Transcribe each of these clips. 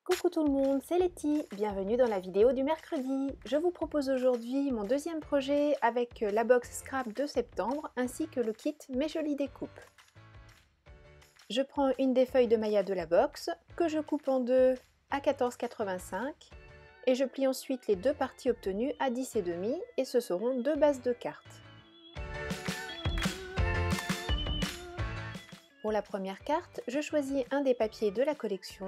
Coucou tout le monde, c'est Letty, bienvenue dans la vidéo du mercredi. Je vous propose aujourd'hui mon deuxième projet avec la box scrap de septembre ainsi que le kit Mes Jolies Découpes. Je prends une des feuilles de maillat de la box que je coupe en deux à 14,85 et je plie ensuite les deux parties obtenues à 10,5 et ce seront deux bases de cartes. Pour la première carte, je choisis un des papiers de la collection.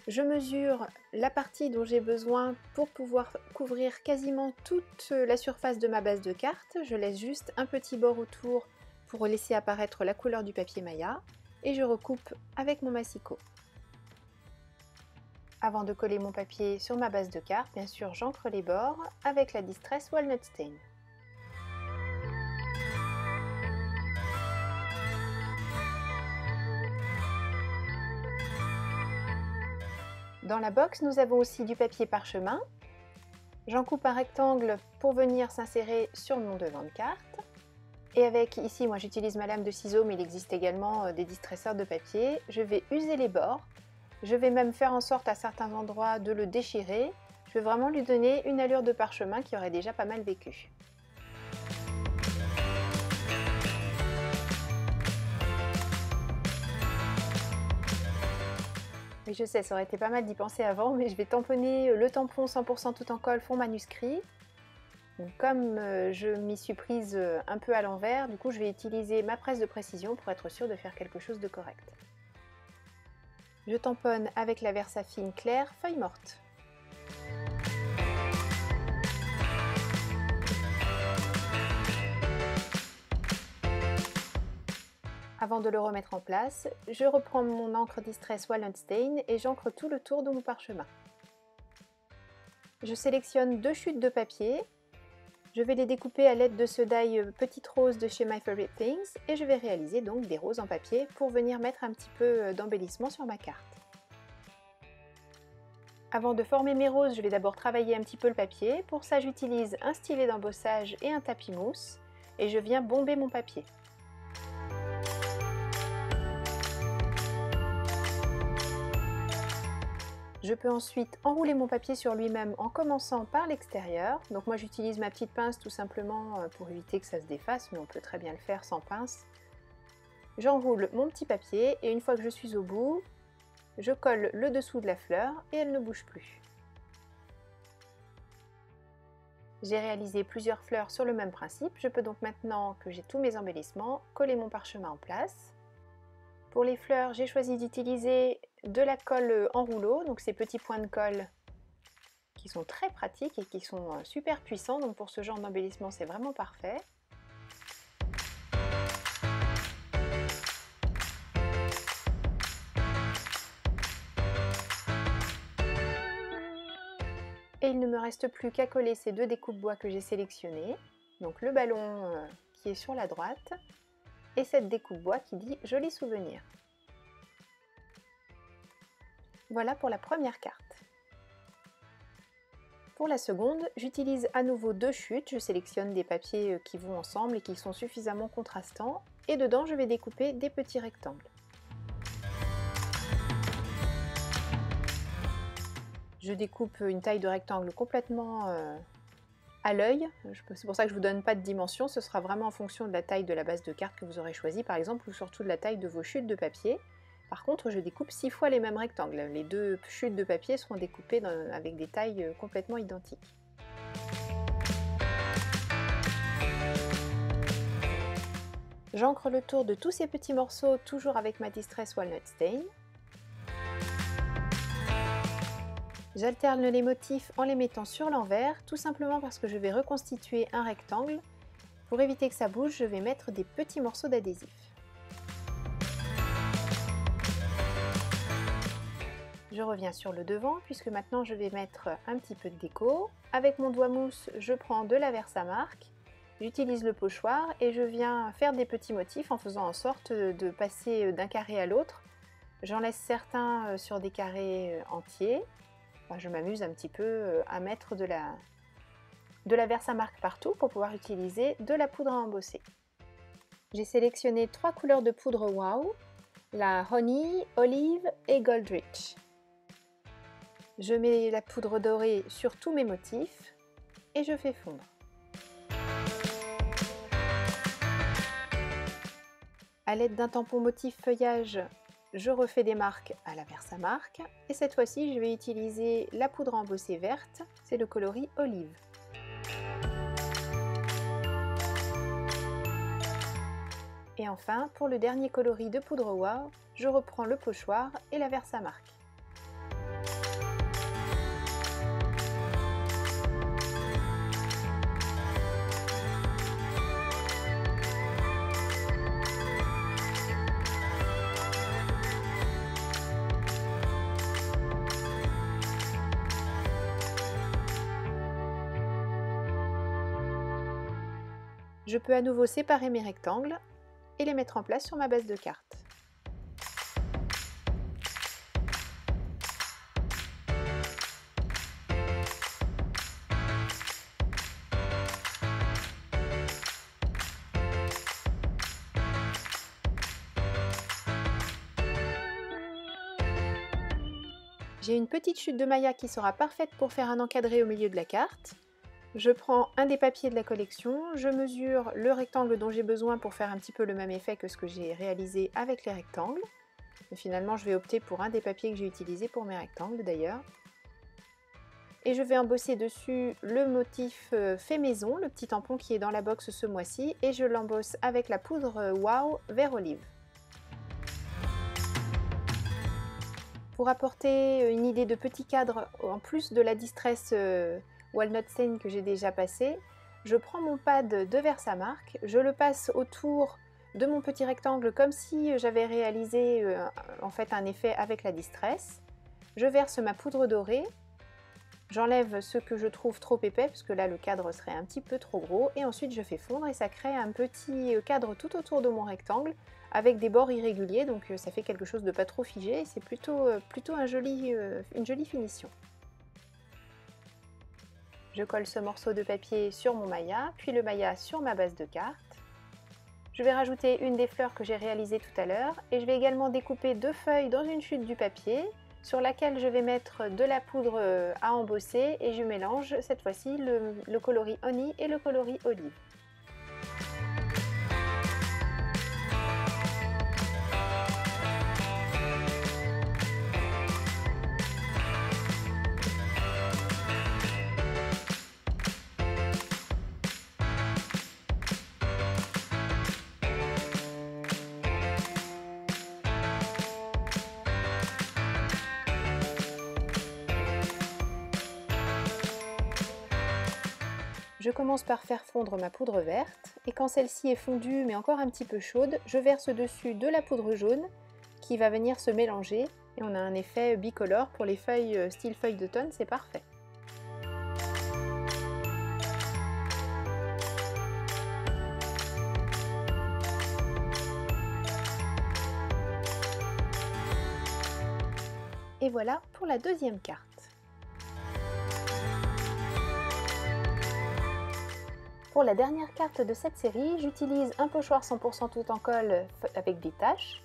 Je mesure la partie dont j'ai besoin pour pouvoir couvrir quasiment toute la surface de ma base de cartes. Je laisse juste un petit bord autour pour laisser apparaître la couleur du papier maillat et je recoupe avec mon massicot. Avant de coller mon papier sur ma base de cartes, bien sûr j'encre les bords avec la Distress Walnut Stain. Dans la box, nous avons aussi du papier parchemin. J'en coupe un rectangle pour venir s'insérer sur mon devant de carte. Et avec, ici, moi j'utilise ma lame de ciseaux, mais il existe également des distresseurs de papier. Je vais user les bords. Je vais même faire en sorte à certains endroits de le déchirer. Je vais vraiment lui donner une allure de parchemin qui aurait déjà pas mal vécu. Oui, je sais, ça aurait été pas mal d'y penser avant, mais je vais tamponner le tampon 100% tout en colle fond manuscrit. Donc, comme je m'y suis prise un peu à l'envers, du coup je vais utiliser ma presse de précision pour être sûre de faire quelque chose de correct. Je tamponne avec la Versafine claire feuille morte. Avant de le remettre en place, je reprends mon encre Distress Walnut Stain et j'encre tout le tour de mon parchemin. Je sélectionne deux chutes de papier. Je vais les découper à l'aide de ce die petite rose de chez My Favorite Things et je vais réaliser donc des roses en papier pour venir mettre un petit peu d'embellissement sur ma carte. Avant de former mes roses, je vais d'abord travailler un petit peu le papier. Pour ça, j'utilise un stylet d'embossage et un tapis mousse et je viens bomber mon papier. Je peux ensuite enrouler mon papier sur lui-même en commençant par l'extérieur. Donc moi j'utilise ma petite pince tout simplement pour éviter que ça se défasse, mais on peut très bien le faire sans pince. J'enroule mon petit papier et une fois que je suis au bout, je colle le dessous de la fleur et elle ne bouge plus. J'ai réalisé plusieurs fleurs sur le même principe. Je peux donc maintenant que j'ai tous mes embellissements, coller mon parchemin en place. Pour les fleurs, j'ai choisi d'utiliser de la colle en rouleau, donc ces petits points de colle qui sont très pratiques et qui sont super puissants, donc pour ce genre d'embellissement c'est vraiment parfait. Et il ne me reste plus qu'à coller ces deux découpes bois que j'ai sélectionnées, donc le ballon qui est sur la droite et cette découpe bois qui dit joli souvenir. Voilà pour la première carte. Pour la seconde, j'utilise à nouveau deux chutes, je sélectionne des papiers qui vont ensemble et qui sont suffisamment contrastants et dedans je vais découper des petits rectangles. Je découpe une taille de rectangle complètement à l'œil, c'est pour ça que je ne vous donne pas de dimension, ce sera vraiment en fonction de la taille de la base de carte que vous aurez choisie par exemple ou surtout de la taille de vos chutes de papier. Par contre, je découpe 6 fois les mêmes rectangles, les deux chutes de papier seront découpées avec des tailles complètement identiques. J'encre le tour de tous ces petits morceaux, toujours avec ma Distress Walnut Stain. J'alterne les motifs en les mettant sur l'envers, tout simplement parce que je vais reconstituer un rectangle. Pour éviter que ça bouge, je vais mettre des petits morceaux d'adhésif. Je reviens sur le devant, puisque maintenant je vais mettre un petit peu de déco. Avec mon doigt mousse, je prends de la Versamark, j'utilise le pochoir et je viens faire des petits motifs en faisant en sorte de passer d'un carré à l'autre. J'en laisse certains sur des carrés entiers. Je m'amuse un petit peu à mettre de la Versamark partout pour pouvoir utiliser de la poudre à embosser. J'ai sélectionné 3 couleurs de poudre Wow, la Honey, Olive et Goldrich. Je mets la poudre dorée sur tous mes motifs et je fais fondre. À l'aide d'un tampon motif feuillage, je refais des marques à la Versamark et cette fois-ci je vais utiliser la poudre embossée verte, c'est le coloris Olive. Et enfin, pour le dernier coloris de poudre Wow, je reprends le pochoir et la Versamark. Je peux à nouveau séparer mes rectangles et les mettre en place sur ma base de carte. J'ai une petite chute de maillat qui sera parfaite pour faire un encadré au milieu de la carte. Je prends un des papiers de la collection, je mesure le rectangle dont j'ai besoin pour faire un petit peu le même effet que ce que j'ai réalisé avec les rectangles. Mais finalement, je vais opter pour un des papiers que j'ai utilisé pour mes rectangles d'ailleurs. Et je vais embosser dessus le motif fait maison, le petit tampon qui est dans la box ce mois-ci, et je l'embosse avec la poudre Wow vert olive. Pour apporter une idée de petit cadre, en plus de la distress Walnut Stain que j'ai déjà passé, je prends mon pad de Versamark, je le passe autour de mon petit rectangle comme si j'avais réalisé en fait un effet avec la distress. Je verse ma poudre dorée, j'enlève ce que je trouve trop épais parce que là le cadre serait un petit peu trop gros et ensuite je fais fondre et ça crée un petit cadre tout autour de mon rectangle avec des bords irréguliers, donc ça fait quelque chose de pas trop figé et c'est plutôt une jolie finition. Je colle ce morceau de papier sur mon maillat, puis le maillat sur ma base de carte. Je vais rajouter une des fleurs que j'ai réalisées tout à l'heure et je vais également découper 2 feuilles dans une chute du papier sur laquelle je vais mettre de la poudre à embosser et je mélange cette fois-ci le coloris Honey et le coloris Olive. Je commence par faire fondre ma poudre verte et quand celle-ci est fondue mais encore un petit peu chaude, je verse dessus de la poudre jaune qui va venir se mélanger et on a un effet bicolore pour les feuilles style feuilles d'automne, c'est parfait. Et voilà pour la deuxième carte. Pour la dernière carte de cette série, j'utilise un pochoir 100% tout en colle avec des taches.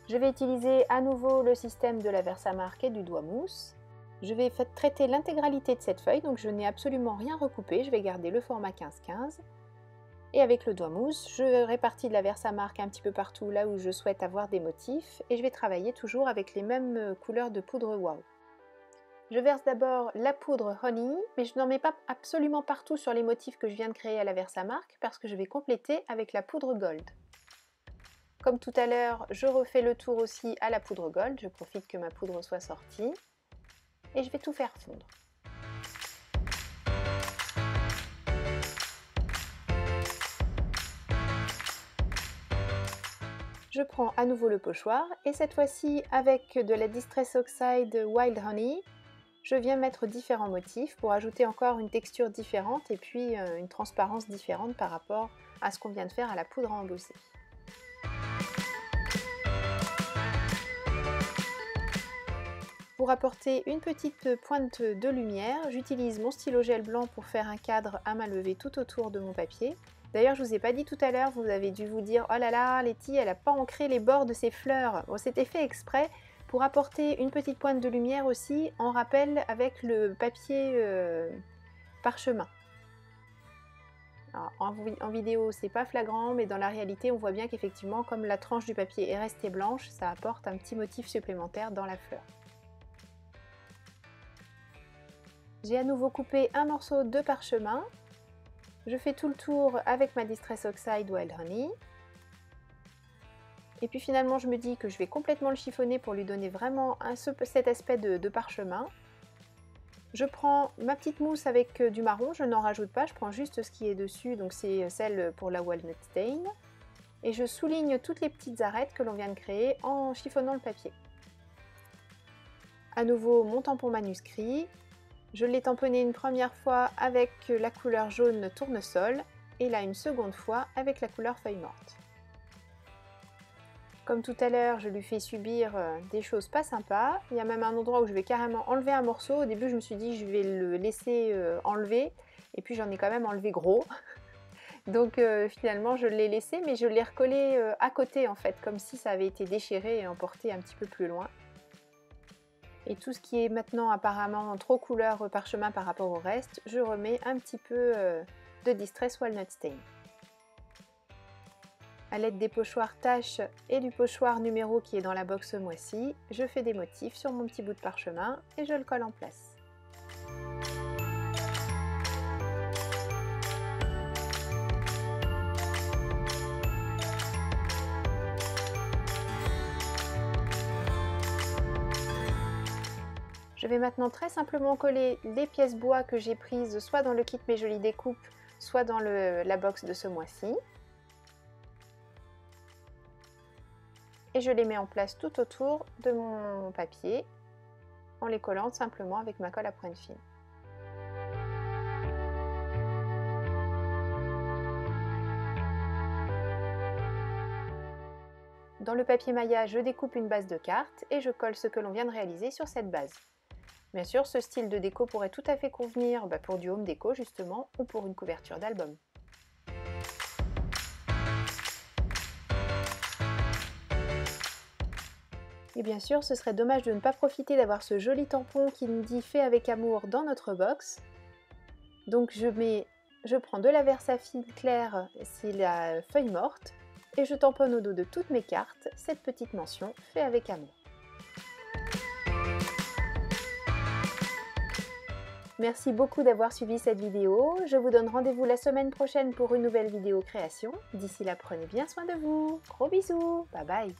Je vais utiliser à nouveau le système de la Versamark et du doigt mousse. Je vais traiter l'intégralité de cette feuille, donc je n'ai absolument rien recoupé, je vais garder le format 15-15. Et avec le doigt mousse, je répartis de la Versamark un petit peu partout là où je souhaite avoir des motifs et je vais travailler toujours avec les mêmes couleurs de poudre Wow. Je verse d'abord la poudre Honey, mais je n'en mets pas absolument partout sur les motifs que je viens de créer à la Versamark parce que je vais compléter avec la poudre Gold. Comme tout à l'heure, je refais le tour aussi à la poudre Gold, je profite que ma poudre soit sortie et je vais tout faire fondre. Je prends à nouveau le pochoir et cette fois-ci avec de la Distress Oxide Wild Honey, je viens mettre différents motifs pour ajouter encore une texture différente et puis une transparence différente par rapport à ce qu'on vient de faire à la poudre à embosser. Pour apporter une petite pointe de lumière, j'utilise mon stylo gel blanc pour faire un cadre à main levée tout autour de mon papier. D'ailleurs, je ne vous ai pas dit tout à l'heure, vous avez dû vous dire « Oh là là, Letty, elle n'a pas ancré les bords de ses fleurs !» Bon, c'était fait exprès pour apporter une petite pointe de lumière aussi en rappel avec le papier parchemin. Alors, en vidéo c'est pas flagrant, mais dans la réalité on voit bien qu'effectivement comme la tranche du papier est restée blanche, ça apporte un petit motif supplémentaire dans la fleur. J'ai à nouveau coupé un morceau de parchemin. Je fais tout le tour avec ma Distress Oxide Wild Honey. Et puis finalement je me dis que je vais complètement le chiffonner pour lui donner vraiment cet aspect de parchemin. Je prends ma petite mousse avec du marron, je n'en rajoute pas, je prends juste ce qui est dessus, donc c'est celle pour la Walnut Stain. Et je souligne toutes les petites arêtes que l'on vient de créer en chiffonnant le papier. À nouveau mon tampon manuscrit, je l'ai tamponné une première fois avec la couleur jaune tournesol et là une seconde fois avec la couleur feuille morte. Comme tout à l'heure, je lui fais subir des choses pas sympas. Il y a même un endroit où je vais carrément enlever un morceau. Au début, je me suis dit je vais le laisser enlever. Et puis j'en ai quand même enlevé gros. Donc finalement, je l'ai laissé, mais je l'ai recollé à côté en fait, comme si ça avait été déchiré et emporté un petit peu plus loin. Et tout ce qui est maintenant apparemment trop couleur parchemin par rapport au reste, je remets un petit peu de Distress Walnut Stain. A l'aide des pochoirs tâches et du pochoir numéro qui est dans la box ce mois-ci, je fais des motifs sur mon petit bout de parchemin et je le colle en place. Je vais maintenant très simplement coller les pièces bois que j'ai prises soit dans le kit Mes Jolies Découpes, soit dans la box de ce mois-ci. Et je les mets en place tout autour de mon papier en les collant simplement avec ma colle à pointe fine. Dans le papier Maya, je découpe une base de cartes et je colle ce que l'on vient de réaliser sur cette base. Bien sûr, ce style de déco pourrait tout à fait convenir pour du home déco justement ou pour une couverture d'album. Et bien sûr, ce serait dommage de ne pas profiter d'avoir ce joli tampon qui nous dit fait avec amour dans notre box. Donc je prends de la Versafil claire, c'est la feuille morte, et je tamponne au dos de toutes mes cartes cette petite mention fait avec amour. Merci beaucoup d'avoir suivi cette vidéo. Je vous donne rendez-vous la semaine prochaine pour une nouvelle vidéo création. D'ici là, prenez bien soin de vous. Gros bisous. Bye bye.